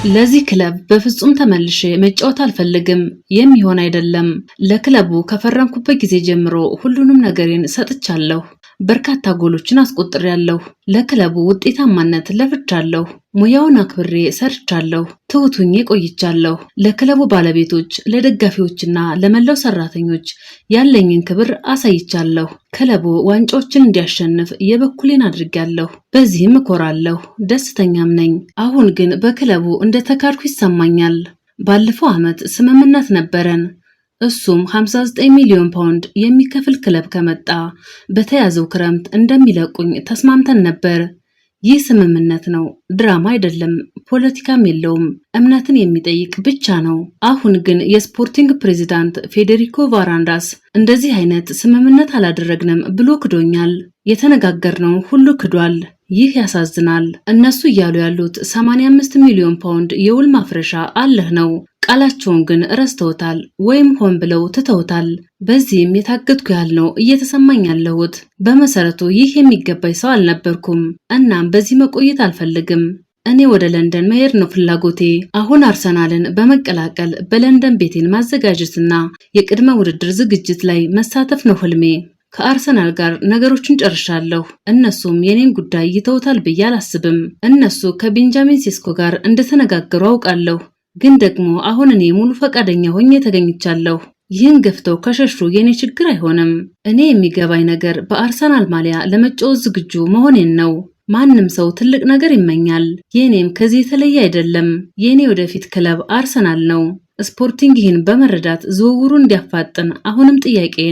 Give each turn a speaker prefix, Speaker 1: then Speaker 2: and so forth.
Speaker 1: ለዚህ ክለብ በፍጹም ተመልሼ መጫወት አልፈልግም። የሚሆን አይደለም። ለክለቡ ከፈረምኩበት ጊዜ ጀምሮ ሁሉንም ነገሬን ሰጥቻለሁ። በርካታ ጎሎችን አስቆጥሬያለሁ። ለክለቡ ውጤታማነት ለፍቻለሁ። ሙያውን አክብሬ ሰርቻለሁ። ትሁት ሆኜ ቆይቻለሁ። ለክለቡ ባለቤቶች፣ ለደጋፊዎችና ለመላው ሰራተኞች ያለኝን ክብር አሳይቻለሁ። ክለቡ ዋንጫዎችን እንዲያሸንፍ የበኩሌን አድርጌያለሁ። በዚህም እኮራለሁ፣ ደስተኛም ነኝ። አሁን ግን በክለቡ እንደተካድኩ ይሰማኛል። ባለፈው ዓመት ስምምነት ነበረን። እሱም 59 ሚሊዮን ፓውንድ የሚከፍል ክለብ ከመጣ በተያዘው ክረምት እንደሚለቁኝ ተስማምተን ነበር። ይህ ስምምነት ነው፣ ድራማ አይደለም፣ ፖለቲካም የለውም። እምነትን የሚጠይቅ ብቻ ነው። አሁን ግን የስፖርቲንግ ፕሬዚዳንት ፌዴሪኮ ቫራንዳስ እንደዚህ አይነት ስምምነት አላደረግንም ብሎ ክዶኛል። የተነጋገርነው ሁሉ ክዷል። ይህ ያሳዝናል። እነሱ እያሉ ያሉት 85 ሚሊዮን ፓውንድ የውል ማፍረሻ አለህ ነው። ቃላቸውን ግን ረስተውታል ወይም ሆን ብለው ትተውታል። በዚህም የታገድኩ ያህል ነው እየተሰማኝ ያለሁት። በመሰረቱ ይህ የሚገባኝ ሰው አልነበርኩም። እናም በዚህ መቆየት አልፈልግም። እኔ ወደ ለንደን መሄድ ነው ፍላጎቴ። አሁን አርሰናልን በመቀላቀል በለንደን ቤቴን ማዘጋጀትና የቅድመ ውድድር ዝግጅት ላይ መሳተፍ ነው ህልሜ። ከአርሰናል ጋር ነገሮችን ጨርሻለሁ። እነሱም የኔን ጉዳይ ይተውታል ብዬ አላስብም። እነሱ ከቤንጃሚን ሴስኮ ጋር እንደተነጋገሩ አውቃለሁ። ግን ደግሞ አሁን እኔ ሙሉ ፈቃደኛ ሆኜ ተገኝቻለሁ። ይህን ገፍተው ከሸሹ የኔ ችግር አይሆንም። እኔ የሚገባኝ ነገር በአርሰናል ማሊያ ለመጫወት ዝግጁ መሆኔን ነው። ማንም ሰው ትልቅ ነገር ይመኛል። የኔም ከዚህ የተለየ አይደለም። የኔ ወደፊት ክለብ አርሰናል ነው። ስፖርቲንግ ይህን በመረዳት ዝውውሩ እንዲያፋጥን አሁንም ጥያቄን